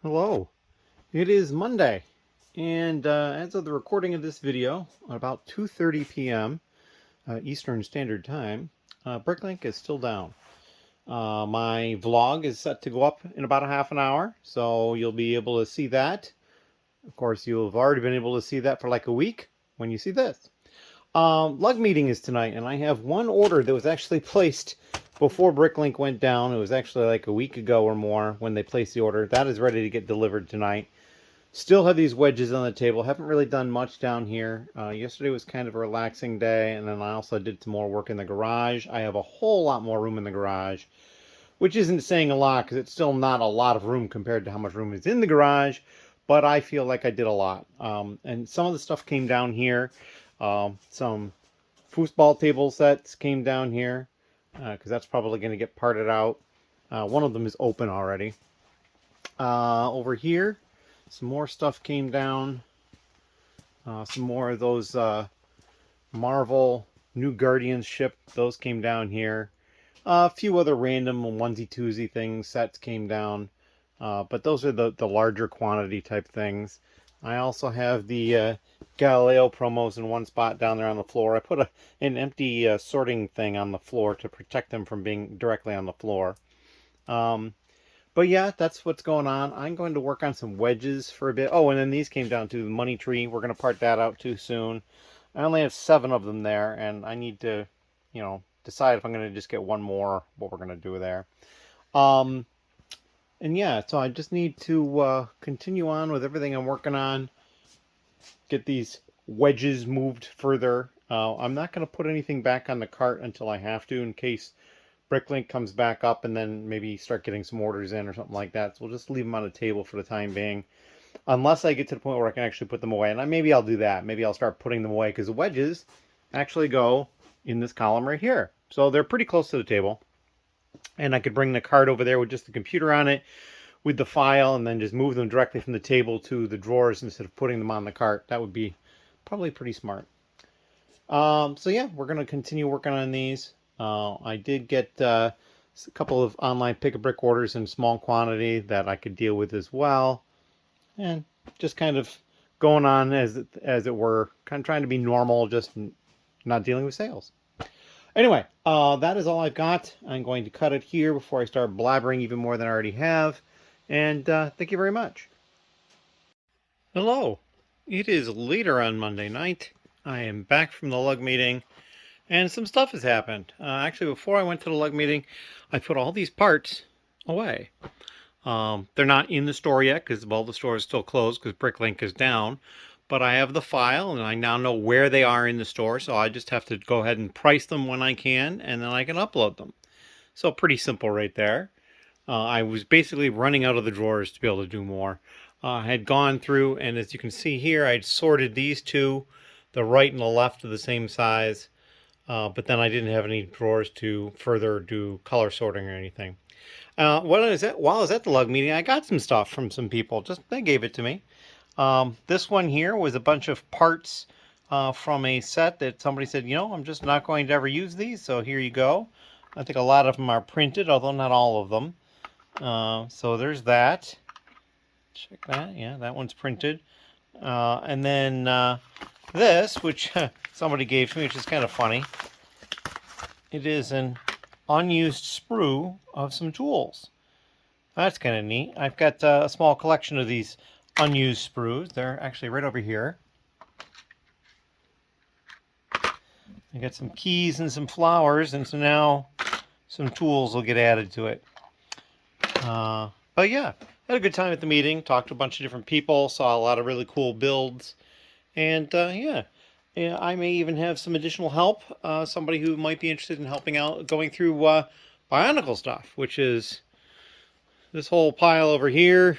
Hello, it is Monday, and as of the recording of this video, about 2:30 p.m. Eastern Standard Time, Bricklink is still down. My vlog is set to go up in about a half an hour, so you'll be able to see that. Of course, you'll have already been able to see that for like a week when you see this. Lug meeting is tonight, and I have one order that was actually placed before Bricklink went down. It was actually like a week ago or more when they placed the order. That is ready to get delivered tonight. Still have these wedges on the table. Haven't really done much down here. Yesterday was kind of a relaxing day, and then I also did some more work in the garage. I have a whole lot more room in the garage, which isn't saying a lot because it's still not a lot of room compared to how much room is in the garage, but I feel like I did a lot. And some of the stuff came down here. Some foosball table sets came down here because that's probably going to get parted out. One of them is open already. Over here, some more stuff came down. Some more of those Marvel New Guardians ship. Those came down here. A few other random onesie-twosie things, sets came down. But those are the larger quantity type things. I also have the Galileo promos in one spot down there on the floor. I put an empty sorting thing on the floor to protect them from being directly on the floor. But yeah, that's what's going on. I'm going to work on some wedges for a bit. Oh, and then these came down to the money tree. We're going to part that out too soon. I only have 7 of them there, and I need to, decide if I'm going to just get one more, what we're going to do there. And yeah, so I just need to continue on with everything I'm working on. Get these wedges moved further. I'm not going to put anything back on the cart until I have to, in case Bricklink comes back up and then maybe start getting some orders in or something like that. So we'll just leave them on the table for the time being. Unless I get to the point where I can actually put them away. And maybe I'll do that. Maybe I'll start putting them away because the wedges actually go in this column right here. So they're pretty close to the table. And I could bring the cart over there with just the computer on it with the file and then just move them directly from the table to the drawers instead of putting them on the cart. That would be probably pretty smart. So yeah, we're going to continue working on these. I did get a couple of online pick-a-brick orders in small quantity that I could deal with as well. And just kind of going on as it were, kind of trying to be normal, just not dealing with sales. Anyway, that is all I've got. I'm going to cut it here before I start blabbering even more than I already have. And thank you very much. Hello. It is later on Monday night. I am back from the lug meeting, and some stuff has happened. Actually, before I went to the lug meeting, I put all these parts away. They're not in the store yet because, well, the store is still closed because Bricklink is down. But I have the file, and I now know where they are in the store, so I just have to go ahead and price them when I can, and then I can upload them. So pretty simple right there. I was basically running out of the drawers to be able to do more. I had gone through, and as you can see here, I'd sorted these two, the right and the left are the same size, but then I didn't have any drawers to further do color sorting or anything. While I was at the lug meeting, I got some stuff from some people. They gave it to me. This one here was a bunch of parts from a set that somebody said, I'm just not going to ever use these, so here you go. I think a lot of them are printed, although not all of them. So there's that. Check that. Yeah, that one's printed. And then this, which somebody gave to me, which is kind of funny. It is an unused sprue of some tools. That's kind of neat. I've got a small collection of these unused sprues. They're actually right over here. I got some keys and some flowers, and so now some tools will get added to it. But yeah, had a good time at the meeting. Talked to a bunch of different people. Saw a lot of really cool builds. And yeah, I may even have some additional help. Somebody who might be interested in helping out going through Bionicle stuff, which is this whole pile over here.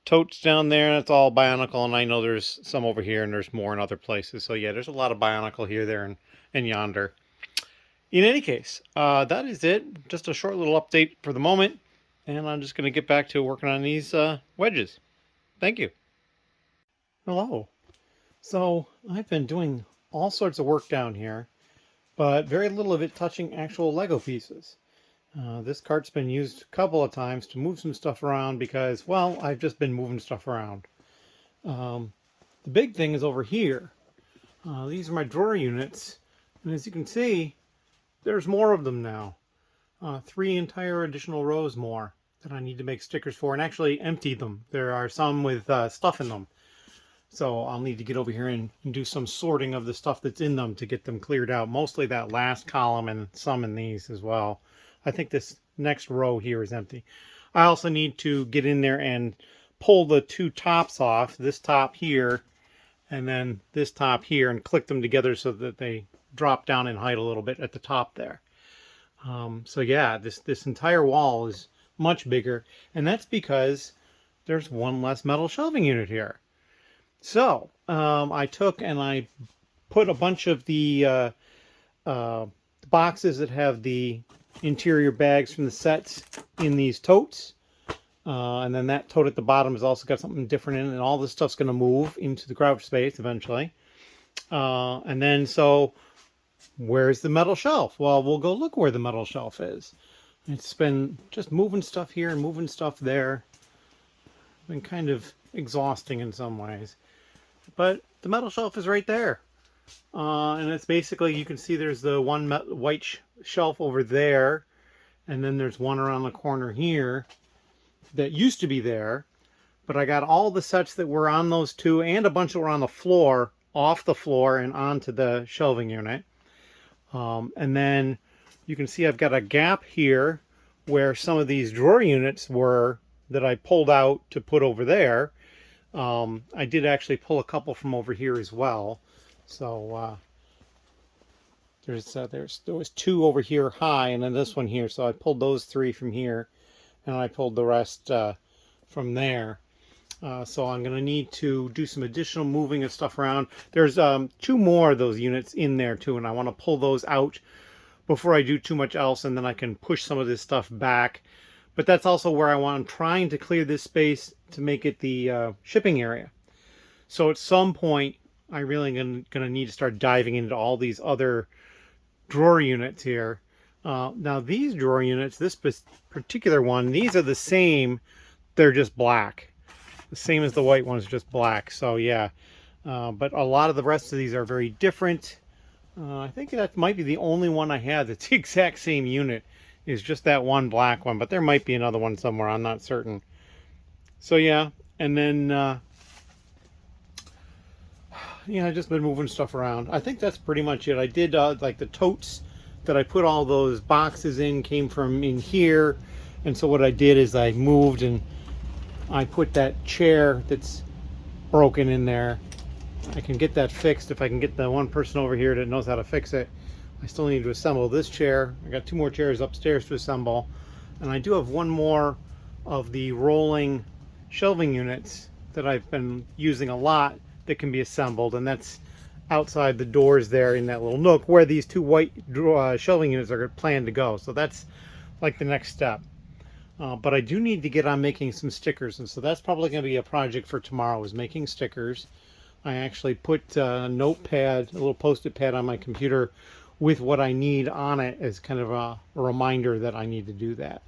Totes down there, and it's all Bionicle, and I know there's some over here, and there's more in other places. So yeah, there's a lot of Bionicle here, there, and yonder. In any case, that is it. Just a short little update for the moment, and I'm just going to get back to working on these wedges. Thank you. Hello. So I've been doing all sorts of work down here, but very little of it touching actual Lego pieces. This cart's been used a couple of times to move some stuff around because, well, I've just been moving stuff around. The big thing is over here. These are my drawer units, and as you can see, there's more of them now. 3 entire additional rows more that I need to make stickers for and actually empty them. There are some with stuff in them. So I'll need to get over here and do some sorting of the stuff that's in them to get them cleared out. Mostly that last column and some in these as well. I think this next row here is empty. I also need to get in there and pull the 2 tops off. This top here and then this top here, and click them together so that they drop down in height a little bit at the top there. So yeah, this entire wall is much bigger, and that's because there's one less metal shelving unit here. So I took and I put a bunch of the boxes that have the interior bags from the sets in these totes. And then that tote at the bottom has also got something different in it, and all this stuff's going to move into the crouch space eventually. And then, so where's the metal shelf? Well, we'll go look where the metal shelf is. It's been just moving stuff here and moving stuff there. Been kind of exhausting in some ways. But the metal shelf is right there. And it's basically, you can see there's the one white shelf over there. And then there's one around the corner here that used to be there. But I got all the sets that were on those 2 and a bunch that were on the floor, off the floor and onto the shelving unit. And then you can see I've got a gap here where some of these drawer units were that I pulled out to put over there. I did actually pull a couple from over here as well. So there was 2 over here high, and then this one here. So I pulled those 3 from here, and I pulled the rest from there. So I'm going to need to do some additional moving of stuff around. There's 2 more of those units in there too, and I want to pull those out before I do too much else, and then I can push some of this stuff back. But that's also where I'm trying to clear this space to make it the shipping area. So at some point, I really going to need to start diving into all these other drawer units here. Now these drawer units, this particular one, these are the same. They're just black. The same as the white ones, just black. So yeah, but a lot of the rest of these are very different. I think that might be the only one I have that's the exact same unit, is just that one black one, but there might be another one somewhere, I'm not certain. So yeah, and then yeah, I've just been moving stuff around. I think that's pretty much it. I did like the totes that I put all those boxes in came from in here, and so what I did is I moved and I put that chair that's broken in there. I can get that fixed if I can get the one person over here that knows how to fix it. I still need to assemble this chair. I got 2 more chairs upstairs to assemble, and I do have 1 more of the rolling shelving units that I've been using a lot that can be assembled, and that's outside the doors there in that little nook where these 2 white shelving units are planned to go. So that's like the next step. But I do need to get on making some stickers, and so that's probably going to be a project for tomorrow, is making stickers. I actually put a notepad, a little post-it pad on my computer with what I need on it as kind of a reminder that I need to do that.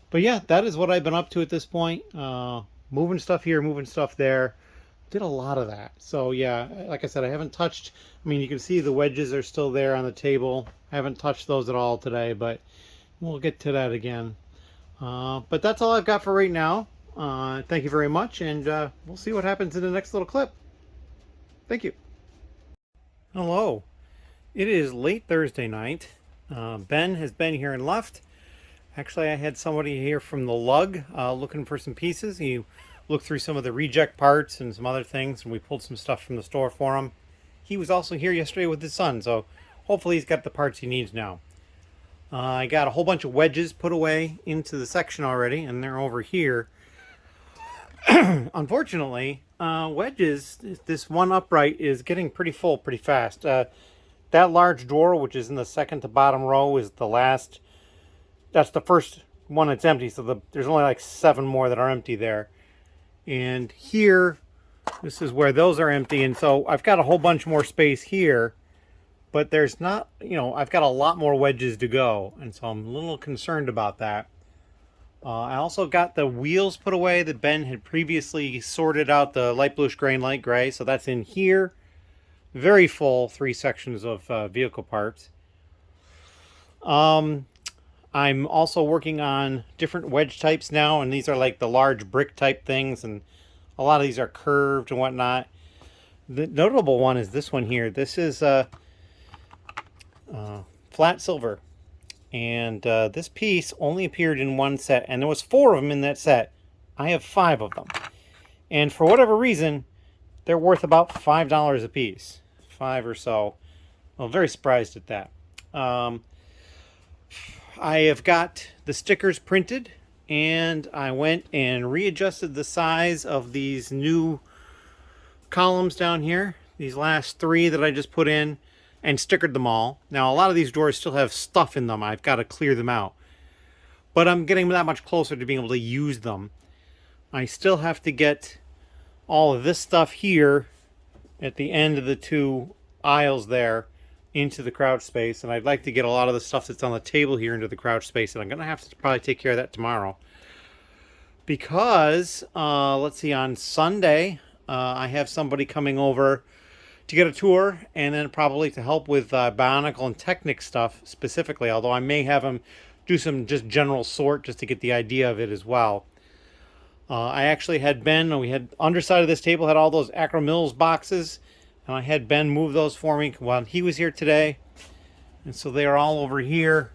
But yeah, that is what I've been up to at this point. Moving stuff here, moving stuff there. Did a lot of that. So yeah, like I said, I haven't touched, I mean, you can see the wedges are still there on the table. I haven't touched those at all today, but we'll get to that again. But that's all I've got for right now. Thank you very much, and we'll see what happens in the next little clip. Thank you. Hello. It is late Thursday night. Ben has been here and left. Actually, I had somebody here from the lug looking for some pieces. He looked through some of the reject parts and some other things, and we pulled some stuff from the store for him. He was also here yesterday with his son, so hopefully he's got the parts he needs now. I got a whole bunch of wedges put away into the section already, and they're over here. Unfortunately, wedges, this one upright is getting pretty full pretty fast. That large drawer, which is in the second to bottom row, is the last. That's the first one that's empty, so there's only like 7 more that are empty there. And here, this is where those are empty, and so I've got a whole bunch more space here but there's not, you know, I've got a lot more wedges to go, and so I'm a little concerned about that. I also got the wheels put away that Ben had previously sorted out, the light bluish gray and light gray, so that's in here. Very full, 3 sections of vehicle parts. I'm also working on different wedge types now, and these are like the large brick type things, and a lot of these are curved and whatnot. The notable one is this one here. This is flat silver, and this piece only appeared in one set, and there was 4 of them in that set. I have 5 of them, and for whatever reason, they're worth about $5 a piece, 5 or so. I'm very surprised at that. I have got the stickers printed, and I went and readjusted the size of these new columns down here, these last 3 that I just put in, and stickered them all. Now, a lot of these doors still have stuff in them. I've got to clear them out, but I'm getting that much closer to being able to use them. I still have to get all of this stuff here at the end of the 2 aisles there into the crouch space, and I'd like to get a lot of the stuff that's on the table here into the crouch space, and I'm gonna have to probably take care of that tomorrow, because let's see, on Sunday I have somebody coming over to get a tour, and then probably to help with Bionicle and Technic stuff specifically, although I may have him do some just general sort just to get the idea of it as well. I actually had Ben, we had underside of this table had all those Acro Mills boxes, and I had Ben move those for me while he was here today. And so they are all over here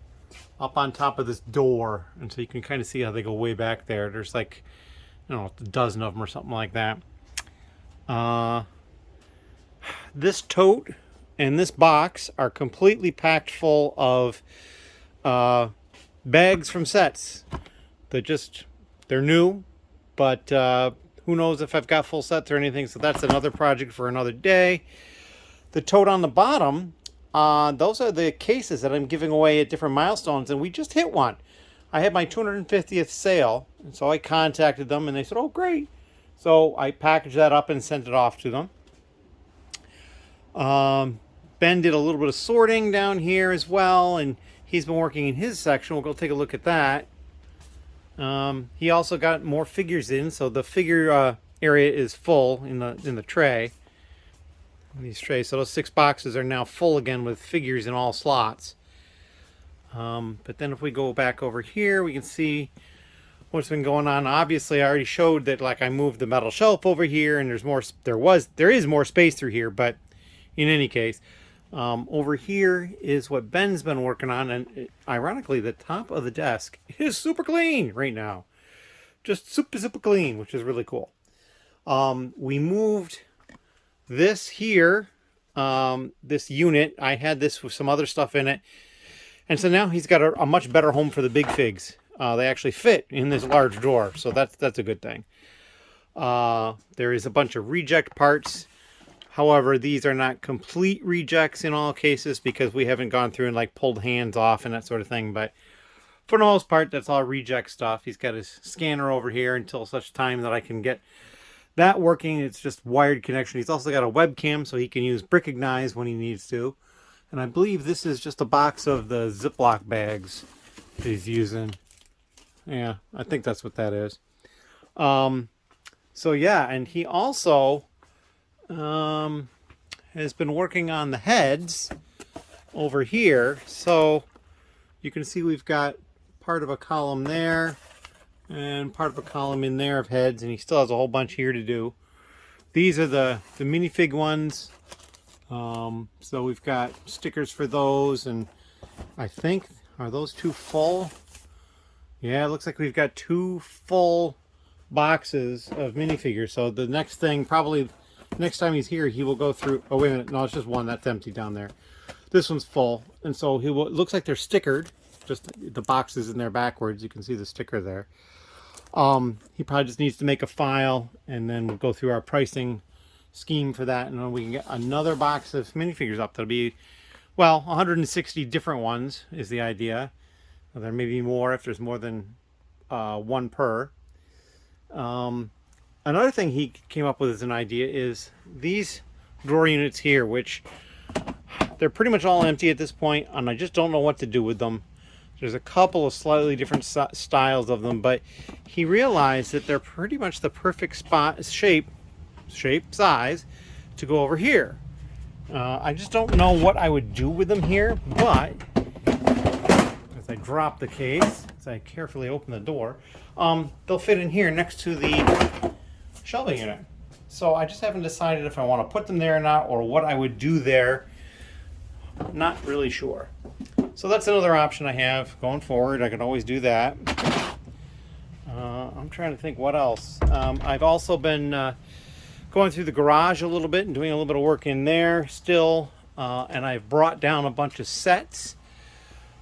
up on top of this door. And so you can kind of see how they go way back there. There's like, I don't know, a dozen of them or something like that. This tote and this box are completely packed full of bags from sets. They're new, but who knows if I've got full sets or anything, so that's another project for another day. The tote on the bottom, those are the cases that I'm giving away at different milestones, and we just hit one. I had my 250th sale, and so I contacted them, and they said, oh, great. So I packaged that up and sent it off to them. Ben did a little bit of sorting down here as well, and he's been working in his section. We'll go take a look at that. He also got more figures in, so the figure area is full in the tray. In these trays, so those 6 boxes are now full again with figures in all slots. But then if we go back over here, we can see what's been going on. Obviously, I already showed that, like, I moved the metal shelf over here, and there is more space through here. But in any case, over here is what Ben's been working on, and ironically, the top of the desk is super clean right now. Just super clean, which is really cool. We moved this here, this unit. I had this with some other stuff in it, and so now he's got a much better home for the big figs. They actually fit in this large drawer, so that's a good thing. There is a bunch of reject parts. However, these are not complete rejects in all cases, because we haven't gone through and like pulled hands off and that sort of thing. But for the most part, that's all reject stuff. He's got his scanner over here until such time that I can get that working. It's just wired connection. He's also got a webcam, so he can use Bricklink when he needs to. And I believe this is just a box of the Ziploc bags that he's using. Yeah, I think that's what that is. So yeah, and he also has been working on the heads over here. So you can see we've got part of a column there and part of a column in there of heads, and he still has a whole bunch here to do. These are the minifig ones. So we've got stickers for those, and I think, are those 2 full? Yeah, it looks like we've got 2 full boxes of minifigures. So the next thing, probably next time he's here, he will go through. Oh, wait a minute. No, it's just one. That's empty down there. This one's full. And so he will, it looks like they're stickered. Just the boxes in there backwards. You can see the sticker there. He probably just needs to make a file, and then we'll go through our pricing scheme for that. And then we can get another box of minifigures up. That'll be, well, 160 different ones is the idea. There may be more if there's more than one per. Another thing he came up with as an idea is these drawer units here, which they're pretty much all empty at this point, and I just don't know what to do with them. There's a couple of slightly different styles of them, but he realized that they're pretty much the perfect shape, size to go over here. I just don't know what I would do with them here, but as I drop the case, as I carefully open the door, they'll fit in here next to the shelving unit. So I just haven't decided if I want to put them there or not, or what I would do there. Not really sure. So that's another option I have going forward. I can always do that. I'm trying to think what else. I've also been going through the garage a little bit and doing a little bit of work in there still. And I've brought down a bunch of sets.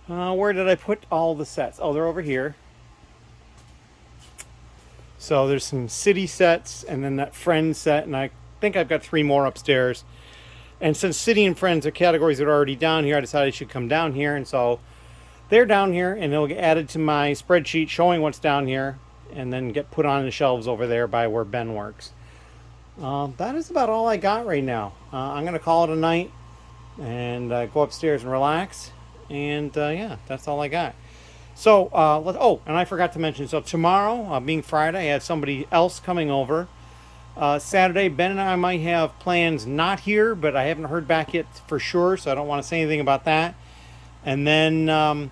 Where did I put all the sets? Oh, they're over here. So there's some city sets and then that Friends set. And I think I've got 3 more upstairs. And since City and Friends are categories that are already down here, I decided I should come down here. And so they're down here, and they'll get added to my spreadsheet showing what's down here, and then get put on the shelves over there by where Ben works. That is about all I got right now. I'm going to call it a night and go upstairs and relax. And yeah, that's all I got. So, oh, and I forgot to mention, so tomorrow, being Friday, I have somebody else coming over. Saturday, Ben and I might have plans not here, but I haven't heard back yet for sure, so I don't want to say anything about that. And then,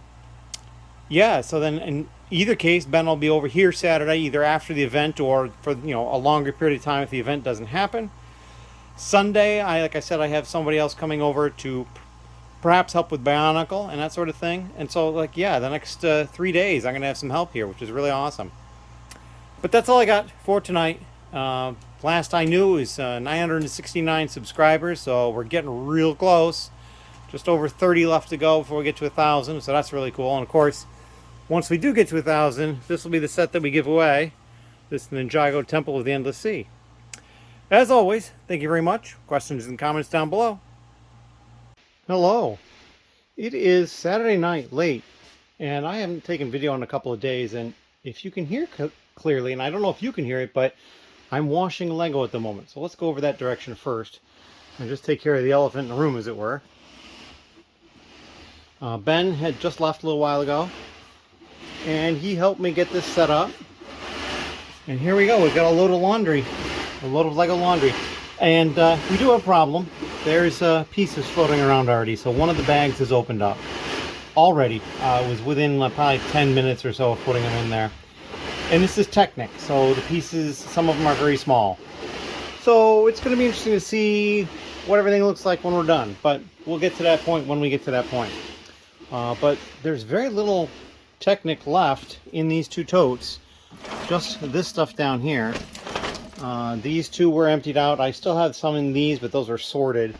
yeah, so then in either case, Ben will be over here Saturday, either after the event or for, a longer period of time if the event doesn't happen. Sunday, like I said, I have somebody else coming over to perhaps help with Bionicle and that sort of thing. And so, yeah, the next 3 days, I'm going to have some help here, which is really awesome. But that's all I got for tonight. Last I knew is 969 subscribers, so we're getting real close. Just over 30 left to go before we get to 1,000, so that's really cool. And of course, once we do get to 1,000, this will be the set that we give away. This Ninjago Temple of the Endless Sea. As always, thank you very much. Questions and comments down below. Hello. It is Saturday night late, and I haven't taken video in a couple of days, and if you can hear clearly, and I don't know if you can hear it, but I'm washing Lego at the moment, so let's go over that direction first and just take care of the elephant in the room, as it were. Ben had just left a little while ago, and he helped me get this set up. And here we go. We've got a load of laundry, a load of Lego laundry, and we do have a problem. There's pieces floating around already, so one of the bags is opened up already. It was within probably 10 minutes or so of putting them in there. And this is Technic, so the pieces, some of them are very small. So it's going to be interesting to see what everything looks like when we're done. But we'll get to that point when we get to that point. But there's very little Technic left in these 2 totes. Just this stuff down here. These 2 were emptied out. I still have some in these, but those are sorted.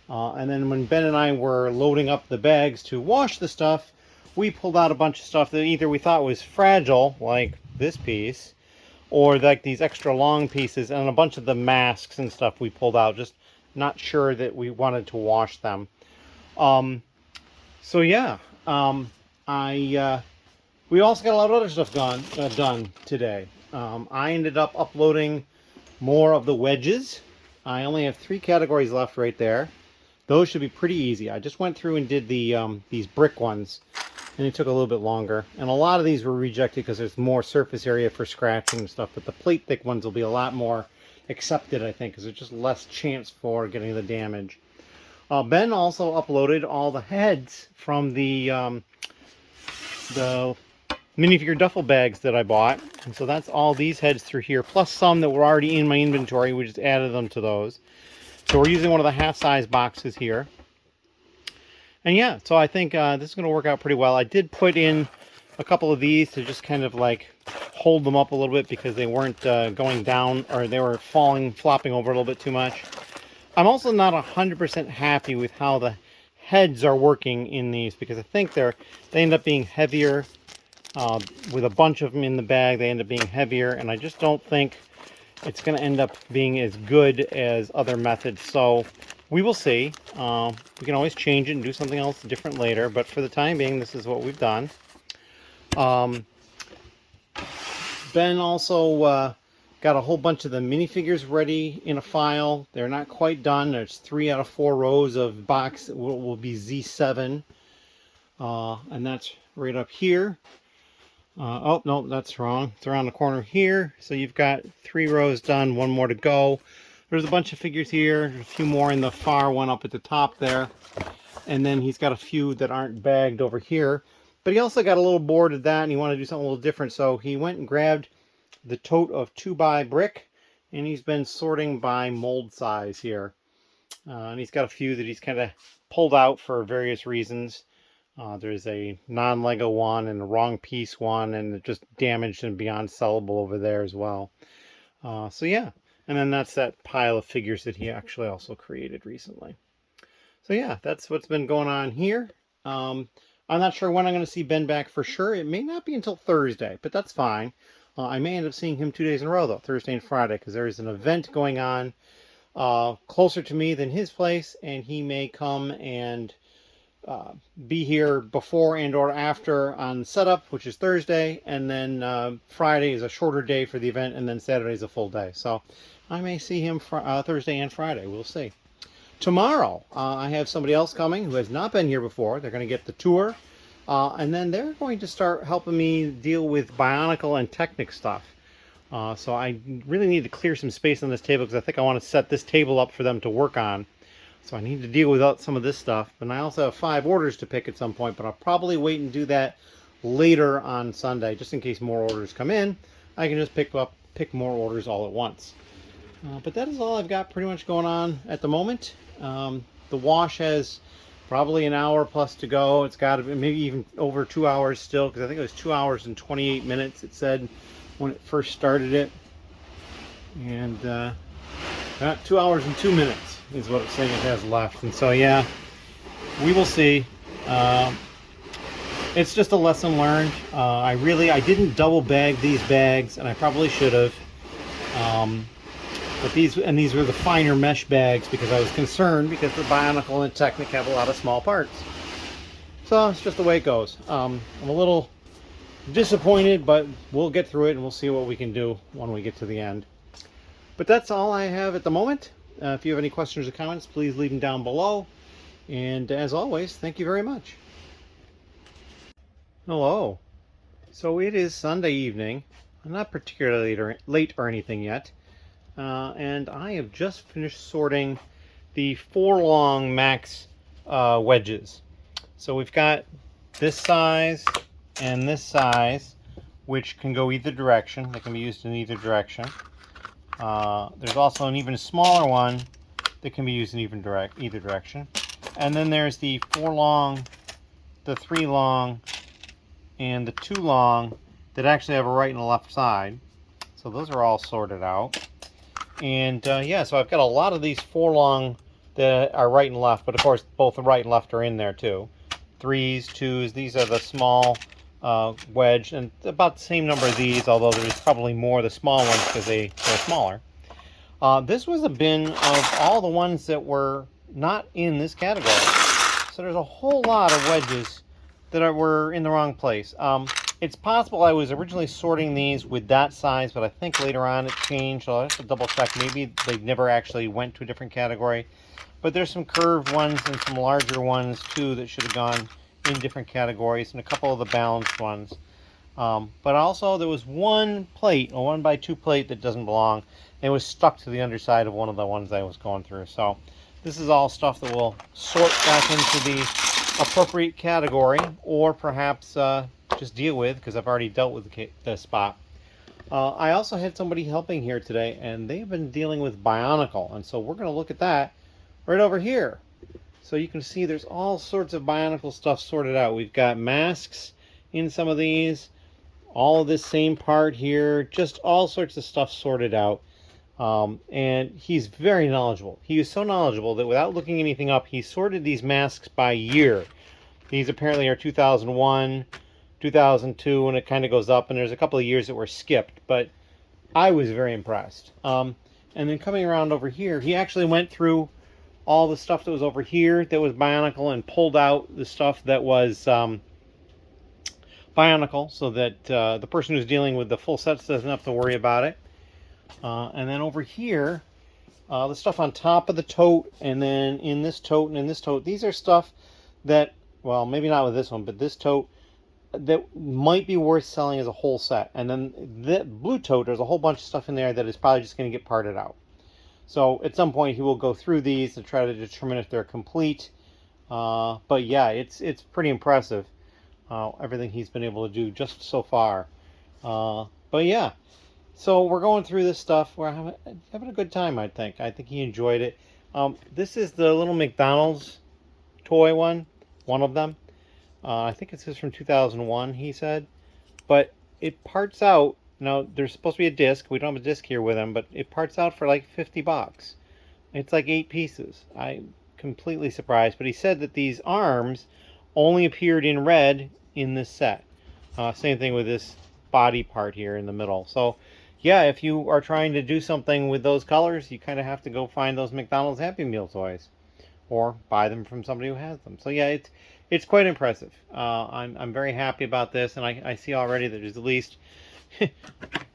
And then when Ben and I were loading up the bags to wash the stuff, we pulled out a bunch of stuff that either we thought was fragile, like this piece, or like these extra long pieces, and a bunch of the masks and stuff we pulled out, just not sure that we wanted to wash them. So yeah, we also got a lot of other stuff done today. I ended up uploading more of the wedges. I only have 3 categories left right there. Those should be pretty easy. I just went through and did the these brick ones, and it took a little bit longer. And a lot of these were rejected because there's more surface area for scratching and stuff, but the plate thick ones will be a lot more accepted, I think, because there's just less chance for getting the damage. Ben also uploaded all the heads from the minifigure duffel bags that I bought. And so that's all these heads through here, plus some that were already in my inventory. We just added them to those. So we're using one of the half-size boxes here. And yeah, so I think this is going to work out pretty well. I did put in a couple of these to just kind of like hold them up a little bit because they weren't going down, or they were flopping over a little bit too much. I'm also not 100% happy with how the heads are working in these, because I think they end up being heavier. With a bunch of them in the bag, they end up being heavier, and I just don't think it's going to end up being as good as other methods. So we will see. We can always change it and do something else different later, but for the time being, this is what we've done. Ben also got got a whole bunch of the minifigures ready in a file. They're not quite done. There's 3 out of 4 rows of box that will be Z7. And that's right up here. Oh, no, that's wrong. It's around the corner here. So you've got 3 rows done, 1 more to go. There's a bunch of figures here. There's a few more in the far one up at the top there. And then he's got a few that aren't bagged over here. But he also got a little bored of that, and he wanted to do something a little different. So he went and grabbed the tote of 2x brick, and he's been sorting by mold size here. And he's got a few that he's kind of pulled out for various reasons. There's a non-Lego one and a wrong piece one, and just damaged and beyond sellable over there as well. So yeah, and then that's that pile of figures that he actually also created recently. So yeah, that's what's been going on here. I'm not sure when I'm going to see Ben back for sure. It may not be until Thursday, but that's fine. I may end up seeing him 2 days in a row, though, Thursday and Friday, because there is an event going on closer to me than his place, and he may come and be here before and or after on setup, which is Thursday, and then Friday is a shorter day for the event, and then Saturday is a full day. So I may see him Thursday and Friday. We'll see. Tomorrow, I have somebody else coming who has not been here before. They're going to get the tour, and then they're going to start helping me deal with Bionicle and Technic stuff. So I really need to clear some space on this table, because I think I want to set this table up for them to work on. So I need to deal with some of this stuff. And I also have 5 orders to pick at some point, but I'll probably wait and do that later on Sunday, just in case more orders come in. I can just pick more orders all at once. But that is all I've got pretty much going on at the moment. The wash has probably an hour plus to go. It's got to be maybe even over 2 hours still, because I think it was 2 hours and 28 minutes it said when it first started it. And 2 hours and 2 minutes is what it's saying it has left. And so yeah, we will see. It's just a lesson learned. I didn't double bag these bags, and I probably should have. But these were the finer mesh bags, because I was concerned, because the Bionicle and Technic have a lot of small parts. So it's just the way it goes. I'm a little disappointed, but we'll get through it, and we'll see what we can do when we get to the end. But that's all I have at the moment. If you have any questions or comments, please leave them down below. And as always, thank you very much. Hello. So it is Sunday evening. I'm not particularly late or anything yet. And I have just finished sorting the 4 long max wedges. So we've got this size and this size, which can go either direction. They can be used in either direction. There's also an even smaller one that can be used in either direction. And then there's the 4 long, the 3 long, and the 2 long that actually have a right and a left side. So those are all sorted out. And yeah, so I've got a lot of these 4 long that are right and left, but of course both the right and left are in there too. 3s, 2s, these are the small wedge, and about the same number of these, although there's probably more of the small ones because they're smaller. This was a bin of all the ones that were not in this category. So there's a whole lot of wedges that were in the wrong place. It's possible I was originally sorting these with that size, but I think later on it changed, so I have to double check. Maybe they never actually went to a different category. But there's some curved ones and some larger ones too that should have gone in different categories, and a couple of the balanced ones. But also there was one plate, a 1x2 plate that doesn't belong. It was stuck to the underside of one of the ones I was going through. So this is all stuff that will sort back into the appropriate category, or perhaps just deal with, because I've already dealt with the spot. I also had somebody helping here today, and they've been dealing with Bionicle, and so we're going to look at that right over here. So you can see there's all sorts of Bionicle stuff sorted out. We've got masks in some of these, all of this same part here, just all sorts of stuff sorted out. And he's very knowledgeable. He is so knowledgeable that without looking anything up, he sorted these masks by year. These apparently are 2001, 2002, and it kind of goes up, and there's a couple of years that were skipped, but I was very impressed. And then coming around over here, he actually went through all the stuff that was over here that was Bionicle and pulled out the stuff that was Bionicle, so that the person who's dealing with the full sets doesn't have to worry about it. And then over here, the stuff on top of the tote, and then in this tote and in this tote, these are stuff that, well, maybe not with this one, but this tote that might be worth selling as a whole set. And then the blue tote, there's a whole bunch of stuff in there that is probably just going to get parted out. So at some point he will go through these to try to determine if they're complete. But yeah, it's pretty impressive, everything he's been able to do just so far. But yeah, so we're going through this stuff. We're having a good time, I think. I think he enjoyed it. This is the little McDonald's toy one of them. I think it says from 2001, he said. But it parts out. Now, there's supposed to be a disc. We don't have a disc here with him, but it parts out for like $50. It's like 8 pieces. I'm completely surprised. But he said that these arms only appeared in red in this set. Same thing with this body part here in the middle. So, yeah, if you are trying to do something with those colors, you kind of have to go find those McDonald's Happy Meal toys. Or buy them from somebody who has them. So, yeah, it's quite impressive. I'm very happy about this, and I see already that there's at least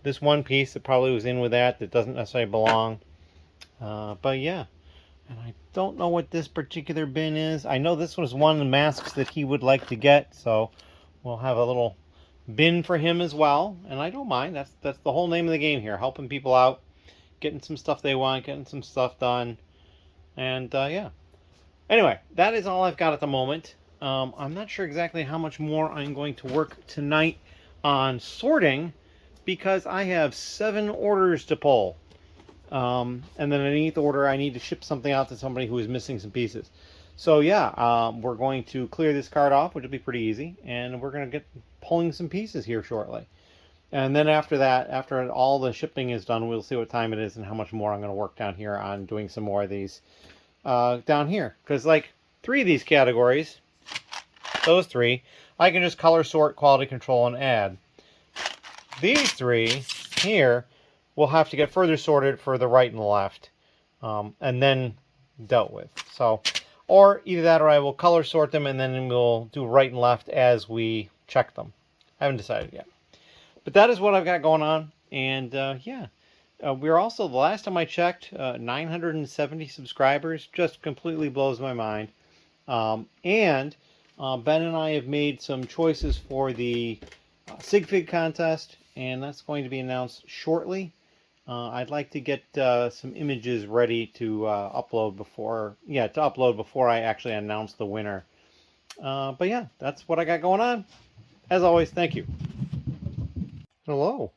this one piece that probably was in with that doesn't necessarily belong. But yeah, and I don't know what this particular bin is. I know this was one of the masks that he would like to get, so we'll have a little bin for him as well. And I don't mind. That's the whole name of the game here, helping people out, getting some stuff they want, getting some stuff done, and yeah. Anyway, that is all I've got at the moment. I'm not sure exactly how much more I'm going to work tonight on sorting, because I have 7 orders to pull. And then underneath the order, I need to ship something out to somebody who is missing some pieces. So yeah, we're going to clear this card off, which will be pretty easy, and we're going to get pulling some pieces here shortly. And then after that, after all the shipping is done, we'll see what time it is and how much more I'm going to work down here on doing some more of these down here. Because like 3 of these categories, those 3, I can just color sort, quality control, and add. These 3 here will have to get further sorted for the right and the left, and then dealt with. So, or either that, or I will color sort them and then we'll do right and left as we check them. I haven't decided yet. But that is what I've got going on, and yeah. We're also, the last time I checked, 970 subscribers. Just completely blows my mind. And Ben and I have made some choices for the Sig Fig contest, and that's going to be announced shortly. I'd like to get some images ready to upload before I actually announce the winner. But yeah, that's what I got going on. As always, thank you. Hello.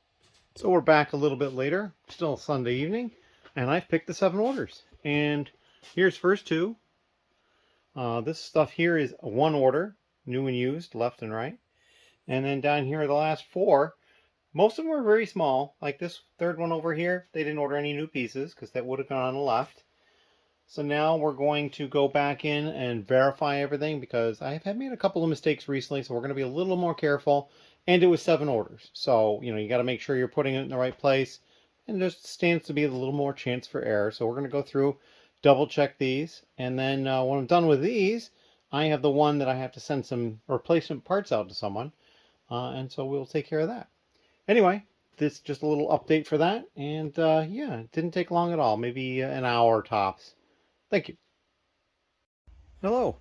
So we're back a little bit later, still Sunday evening, and I've picked the 7 orders. And here's first 2. This stuff here is 1 order, new and used, left and right. And then down here are the last 4. Most of them are very small, like this 3rd one over here. They didn't order any new pieces because that would have gone on the left. So now we're going to go back in and verify everything, because I have made a couple of mistakes recently, so we're going to be a little more careful. And it was 7 orders. So, you know, you got to make sure you're putting it in the right place. And there stands to be a little more chance for error. So we're going to go through, double check these. And then when I'm done with these, I have the one that I have to send some replacement parts out to someone. And so we'll take care of that. Anyway, this is just a little update for that. And yeah, it didn't take long at all. Maybe an hour tops. Thank you. Hello.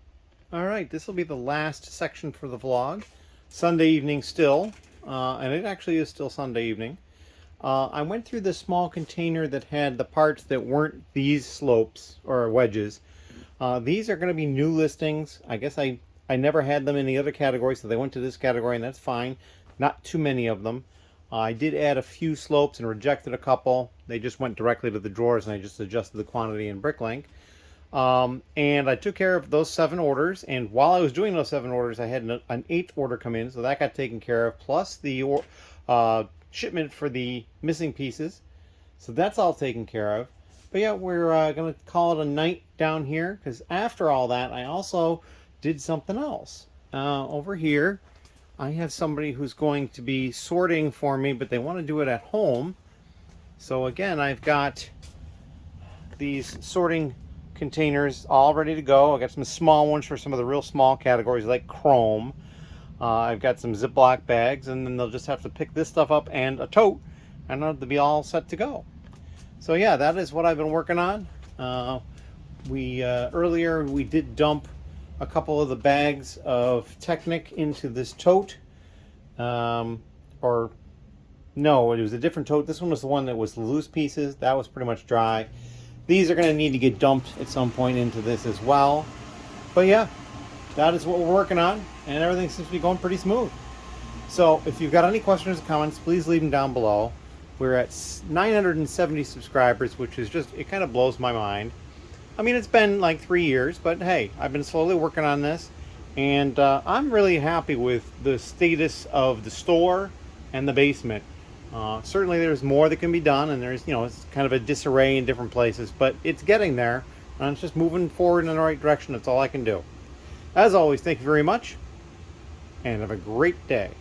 All right, this will be the last section for the vlog. Sunday evening still, and it actually is still Sunday evening. I went through this small container that had the parts that weren't these slopes or wedges. These are going to be new listings. I guess I never had them in the other category, so they went to this category, and that's fine. Not too many of them. I did add a few slopes and rejected a couple. They just went directly to the drawers, and I just adjusted the quantity in Bricklink. And I took care of those 7 orders, and while I was doing those 7 orders, I had an 8th order come in, so that got taken care of, plus the shipment for the missing pieces. So that's all taken care of. But yeah, we're going to call it a night down here, because after all that, I also did something else. Over here, I have somebody who's going to be sorting for me, but they want to do it at home. So again, I've got these sorting containers all ready to go. I got some small ones for some of the real small categories like chrome. I've got some Ziploc bags, and then they'll just have to pick this stuff up and a tote, and they'll be all set to go. So yeah, that is what I've been working on. Earlier we did dump a couple of the bags of Technic into this tote. Or no, it was a different tote. This one was the one that was loose pieces. That was pretty much dry. These are going to need to get dumped at some point into this as well. But yeah, that is what we're working on, and everything seems to be going pretty smooth. So if you've got any questions or comments, please leave them down below. We're at 970 subscribers, which is just, it kind of blows my mind. I mean, it's been like 3 years, but hey, I've been slowly working on this, and I'm really happy with the status of the store and the basement. Certainly there's more that can be done, and there's, you know, it's kind of a disarray in different places, but it's getting there, and it's just moving forward in the right direction. That's all I can do. As always, thank you very much, and have a great day.